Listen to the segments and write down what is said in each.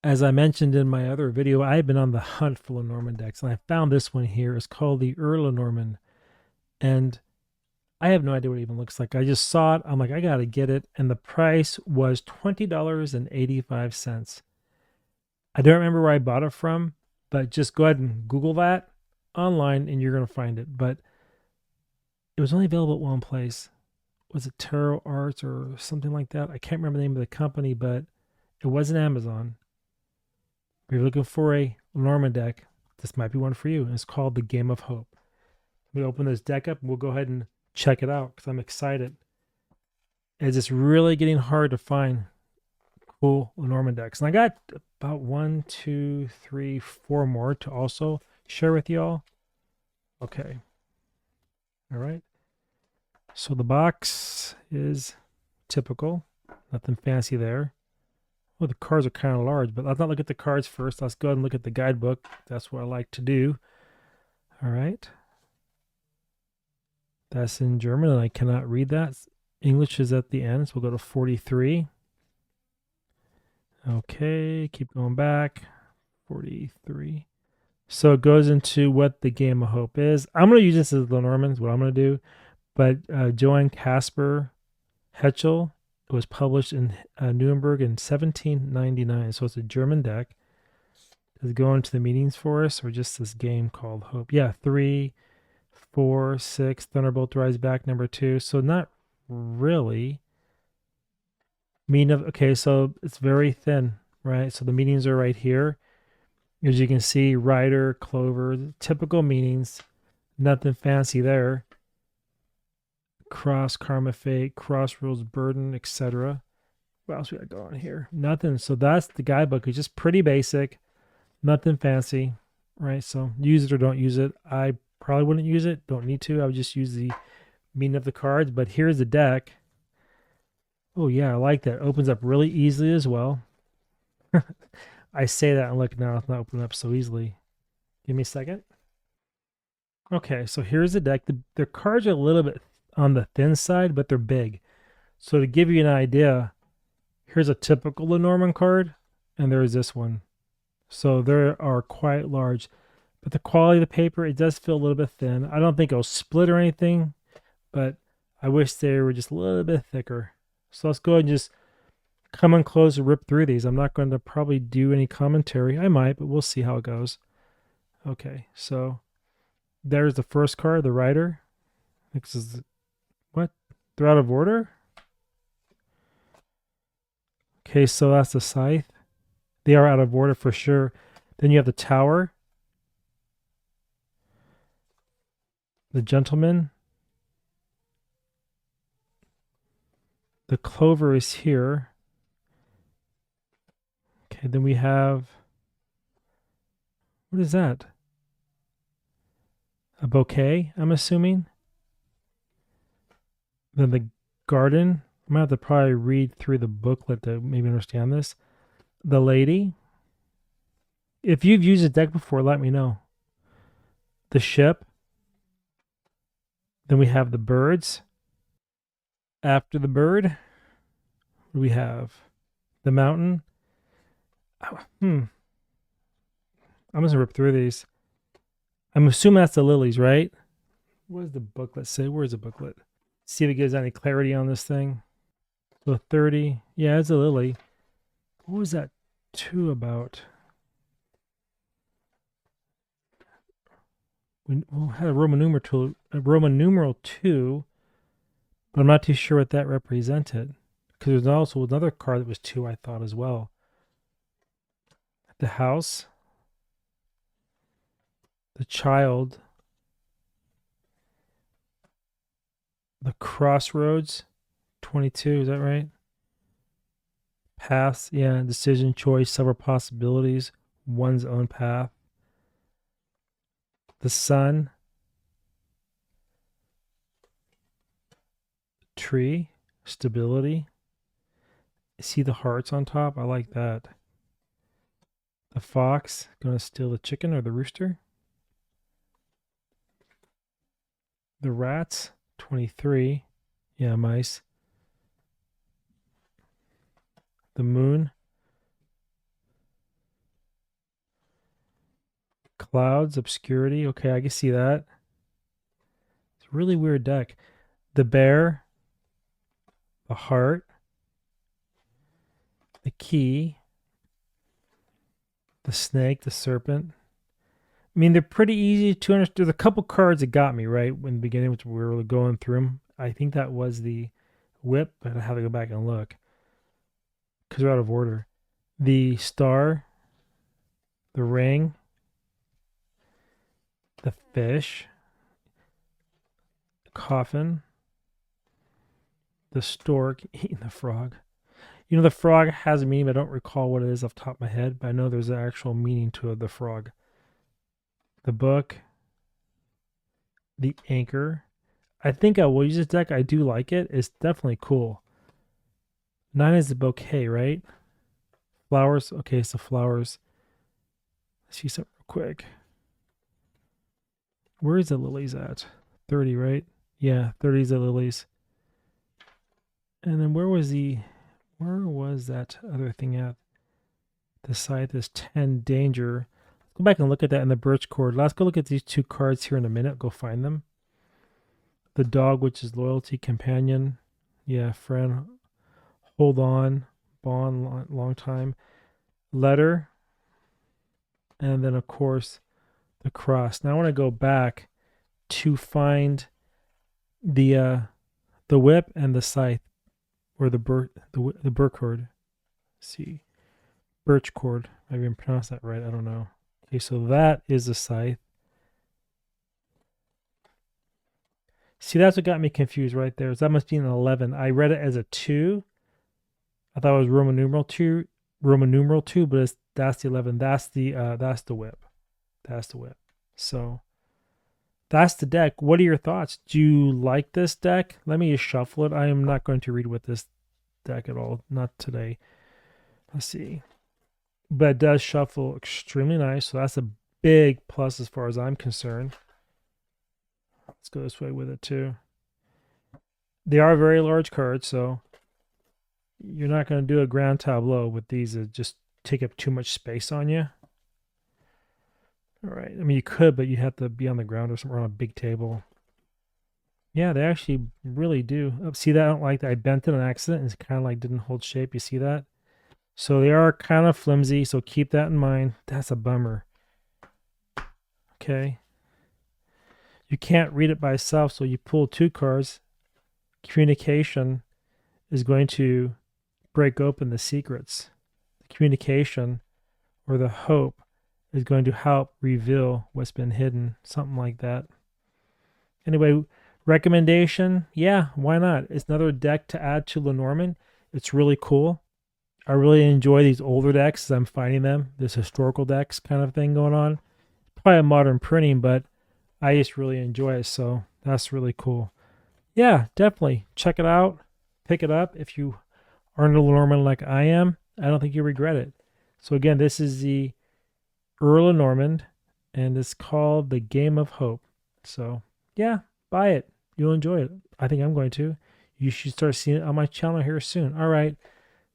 As I mentioned in my other video, I've been on the hunt for Lenormand decks, and I found this one here. It's called the Ur-Leonormand, and I have no idea what it even looks like. I just saw it. I'm like, I gotta get it, and the price was $20.85. I don't remember where I bought it from, but just go ahead and Google that online, and you're gonna find it. But it was only available at one place. Was it Tarot Arts or something like that? I can't remember the name of the company, but it wasn't Amazon. If you're looking for a Lenormand deck, this might be one for you. And it's called the Game of Hope. Let me open this deck up and we'll go ahead and check it out because I'm excited. As it's really getting hard to find cool Lenormand decks. And I got about 1, 2, 3, 4 more to also share with y'all. Okay. All right. So the box is typical. Nothing fancy there. Well, the cards are kind of large, but let's not look at the cards first. Let's go ahead and look at the guidebook. That's what I like to do. All right. That's in German, and I cannot read that. English is at the end, so we'll go to 43. Okay, keep going back. 43. So it goes into what the Game of Hope is. I'm going to use this as Lenormand, is what I'm going to do. But Johann Caspar Hetchel, it was published in Nuremberg in 1799. So it's a German deck. Does it go into the meanings for us, or just this game called Hope? Yeah, 3, 4, 6. Thunderbolt Rise Back, number 2. So not really. Meaning of, okay, so it's very thin, right? So the meanings are right here. As you can see, Rider, Clover, typical meanings. Nothing fancy there. Cross, Karma, Fate, Crossroads, Burden, etc. What else we got going on here? Nothing. So that's the guidebook. It's just pretty basic. Nothing fancy, right? So use it or don't use it. I probably wouldn't use it. Don't need to. I would just use the meaning of the cards. But here's the deck. Oh, yeah, I like that. It opens up really easily as well. I say that and look, now it's not opening up so easily. Give me a second. Okay, so here's the deck. The cards are a little bit on the thin side, but they're big. So to give you an idea, here's a typical Lenormand card, and there's this one. So they are quite large. But the quality of the paper, it does feel a little bit thin. I don't think it'll split or anything, but I wish they were just a little bit thicker. So let's go ahead and just come in close and rip through these. I'm not going to probably do any commentary. I might, but we'll see how it goes. Okay, so there's the first card, the Rider. This is what? They're out of order? Okay, so that's the Scythe. They are out of order for sure. Then you have the Tower, the Gentleman. The Clover is here. Okay, then we have, what is that? A bouquet, I'm assuming. Then the Garden. I'm going to have to probably read through the booklet to maybe understand this. The Lady. If you've used a deck before, let me know. The Ship. Then we have the Birds. After the Bird, we have the Mountain. I'm just gonna rip through these. I'm assuming that's the lilies, right? What does the booklet say? Where's the booklet? See if it gives any clarity on this thing. So 30. Yeah, it's a lily. What was that 2 about? We had a Roman numeral 2, but I'm not too sure what that represented. Because there's also another card that was 2, I thought, as well. The House. The Child. The Crossroads. 22, is that right? Paths, yeah, decision, choice, several possibilities, one's own path. The Sun. Tree, stability. See the hearts on top? I like that. The Fox, gonna steal the chicken or the rooster. The Rats, 23. Yeah, mice. The Moon. Clouds, obscurity. Okay, I can see that. It's a really weird deck. The bear, the heart, the key, the snake, the serpent. I mean, they're pretty easy to understand. There's a couple cards that got me right in the beginning, which we were going through them. I think that was the whip, but I have to go back and look because they're out of order. The star, the ring, the fish, the coffin, the stork eating the frog. You know, the frog has a meaning, but I don't recall what it is off the top of my head, but I know there's an actual meaning to the frog. The book, the anchor. I think I will use this deck. I do like it. It's definitely cool. 9 is the bouquet, right? Flowers. Okay, so flowers. Let's see something real quick. Where is the lilies at? 30, right? Yeah, 30 is the lilies. And then where was that other thing at? The scythe is 10 danger. Let's go back and look at that in the birch cord. Let's go look at these two cards here in a minute. Go find them. The dog, which is loyalty, companion. Yeah, friend. Hold on. Bond, long time. Letter. And then, of course, the cross. Now I want to go back to find the whip and the scythe, or the birch cord. Let's see, birch cord. I even pronounced that right. I don't know. Okay, so that is the scythe. See, that's what got me confused right there. So that must be an 11. I read it as a 2. I thought it was Roman numeral 2, but that's the 11. That's the whip. That's the whip. So that's the deck. What are your thoughts? Do you like this deck? Let me just shuffle it. I am not going to read with this deck at all. Not today. Let's see. But it does shuffle extremely nice. So that's a big plus as far as I'm concerned. Let's go this way with it too. They are very large cards, so you're not going to do a grand tableau with these that just take up too much space on you. All right. I mean, you could, but you have to be on the ground or somewhere on a big table. Yeah, they actually really do. Oh, see that? I don't like that. I bent it on accident and it kind of like didn't hold shape. You see that? So they are kind of flimsy, so keep that in mind. That's a bummer. Okay. You can't read it by itself, so you pull 2 cards. Communication is going to break open the secrets. The communication or the hope is going to help reveal what's been hidden, something like that. Anyway, recommendation, yeah, why not? It's another deck to add to Lenormand. It's really cool. I really enjoy these older decks as I'm finding them, this historical decks kind of thing going on. Probably a modern printing, but I just really enjoy it, so that's really cool. Yeah, definitely check it out. Pick it up if you aren't a Lenormand like I am. I don't think you regret it. So again, this is the Ur-Leonormand, and it's called The Game of Hope. So yeah, buy it. You'll enjoy it. I think I'm going to. You should start seeing it on my channel here soon. All right.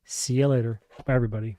See you later. Bye, everybody.